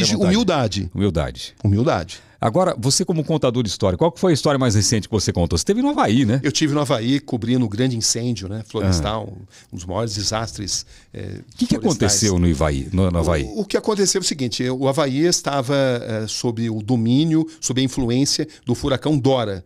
exige humildade. Humildade. Agora, você como contador de história, qual foi a história mais recente que você contou? Você esteve no Havaí, né? Eu estive no Havaí cobrindo o grande incêndio, né, florestal, um dos maiores desastres O que aconteceu no Havaí? O que aconteceu é o seguinte, o Havaí estava sob o domínio, sob a influência do furacão Dora.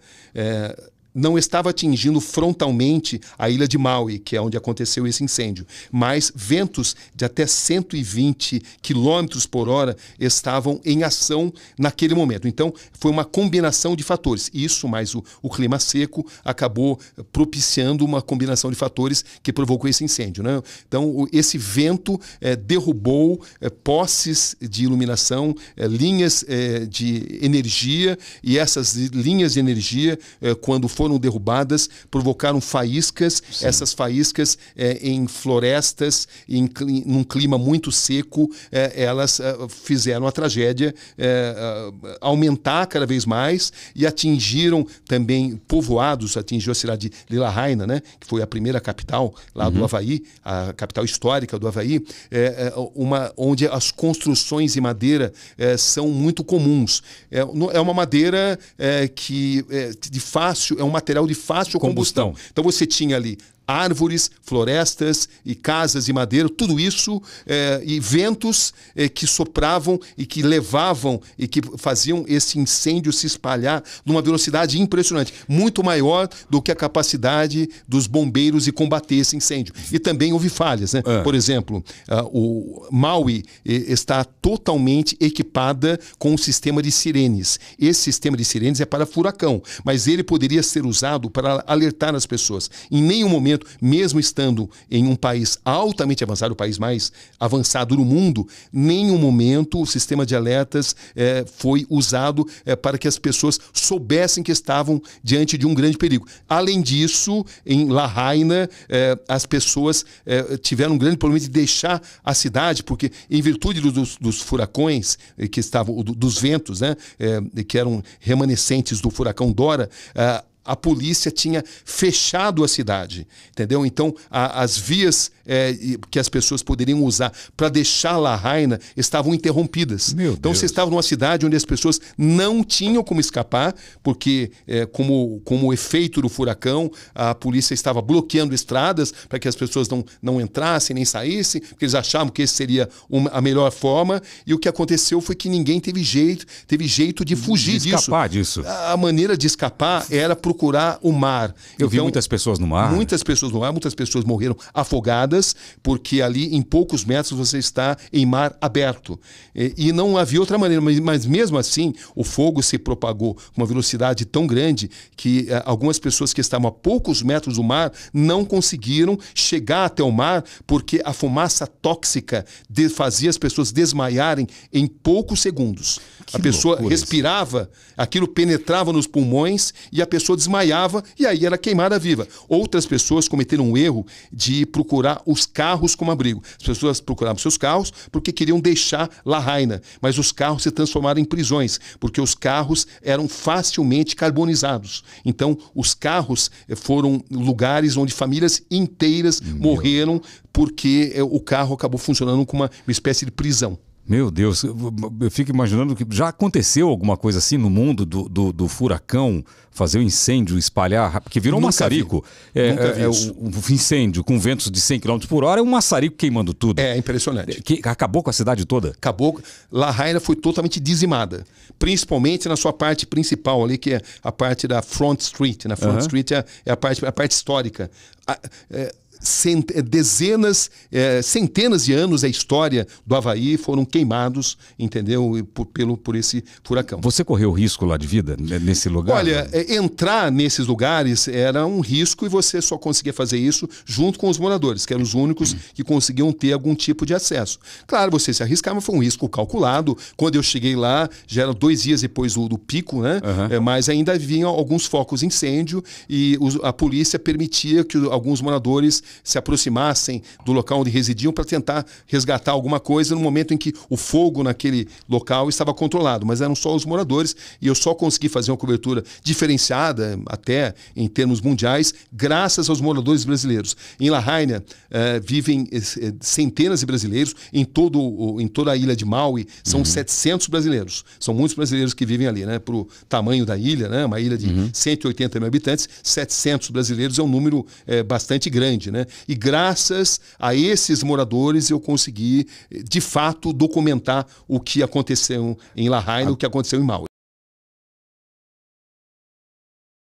Não estava atingindo frontalmente a ilha de Maui, que é onde aconteceu esse incêndio, mas ventos de até 120 quilômetros por hora estavam em ação naquele momento. Então, foi uma combinação de fatores. Isso, mais o clima seco, acabou propiciando uma combinação de fatores que provocou esse incêndio, né? Então, esse vento derrubou postes de iluminação, linhas de energia, e essas linhas de energia, quando foram derrubadas, provocaram faíscas. Sim. Essas faíscas em florestas, num clima muito seco, elas fizeram a tragédia aumentar cada vez mais e atingiram também povoados, atingiu a cidade de Lila Raina, né, que foi a primeira capital lá do Havaí, a capital histórica do Havaí, onde as construções de madeira são muito comuns. É uma madeira que de fácil, é um material de fácil combustão. Então você tinha ali árvores, florestas e casas de madeira, tudo isso, e ventos que sopravam e que levavam e que faziam esse incêndio se espalhar numa velocidade impressionante, muito maior do que a capacidade dos bombeiros de combater esse incêndio. E também houve falhas, né? Por exemplo, o Maui está totalmente equipada com um sistema de sirenes. Esse sistema de sirenes é para furacão, mas ele poderia ser usado para alertar as pessoas. Em nenhum momento, mesmo estando em um país altamente avançado, o país mais avançado do mundo, nenhum momento o sistema de alertas foi usado para que as pessoas soubessem que estavam diante de um grande perigo. Além disso, em Lahaina, as pessoas tiveram um grande problema de deixar a cidade, porque em virtude dos furacões que estavam, dos ventos, né, que eram remanescentes do furacão Dora, a polícia tinha fechado a cidade, entendeu? Então, as vias que as pessoas poderiam usar para deixar Lahaina estavam interrompidas. Então, você estava numa cidade onde as pessoas não tinham como escapar, porque, como efeito do furacão, a polícia estava bloqueando estradas para que as pessoas não entrassem nem saíssem, porque eles achavam que esse seria a melhor forma, e o que aconteceu foi que ninguém teve jeito de fugir disso. Escapar disso. A maneira de escapar era procurar o mar. Eu vi muitas pessoas no mar. Muitas pessoas no mar, muitas pessoas morreram afogadas, porque ali em poucos metros você está em mar aberto. E não havia outra maneira, mas mesmo assim o fogo se propagou com uma velocidade tão grande que algumas pessoas que estavam a poucos metros do mar não conseguiram chegar até o mar, porque a fumaça tóxica fazia as pessoas desmaiarem em poucos segundos. A pessoa respirava, aquilo penetrava nos pulmões e a pessoa desmaiava e aí era queimada viva. Outras pessoas cometeram um erro de procurar os carros como abrigo. As pessoas procuravam seus carros porque queriam deixar Lahaina, mas os carros se transformaram em prisões, porque os carros eram facilmente carbonizados. Então, os carros foram lugares onde famílias inteiras morreram porque o carro acabou funcionando como uma espécie de prisão. Meu Deus, eu fico imaginando que já aconteceu alguma coisa assim no mundo do furacão, fazer o incêndio, espalhar, porque virou um maçarico. Um incêndio com ventos de 100 km por hora é um maçarico queimando tudo. É impressionante. Que acabou com a cidade toda? Acabou. Lahaina foi totalmente dizimada, principalmente na sua parte principal ali, que é a parte da Front Street. Na Front Street é a parte histórica. Centenas de anos da história do Havaí foram queimados, entendeu? Por esse furacão. Você correu risco lá de vida nesse lugar? Olha, entrar nesses lugares era um risco e você só conseguia fazer isso junto com os moradores, que eram os únicos que conseguiam ter algum tipo de acesso. Claro, você se arriscava, foi um risco calculado. Quando eu cheguei lá, já era 2 dias depois do pico, né? Mas ainda haviam alguns focos de incêndio e a polícia permitia que alguns moradores se aproximassem do local onde residiam para tentar resgatar alguma coisa no momento em que o fogo naquele local estava controlado, mas eram só os moradores e eu só consegui fazer uma cobertura diferenciada, até em termos mundiais, graças aos moradores brasileiros. Em Lahaina vivem centenas de brasileiros, em toda a ilha de Maui são 700 brasileiros. São muitos brasileiros que vivem ali, né? Para o tamanho da ilha, né? Uma ilha de 180 mil habitantes, 700 brasileiros é um número bastante grande, né? E graças a esses moradores eu consegui, de fato, documentar o que aconteceu em Lahaina, o que aconteceu em Maui.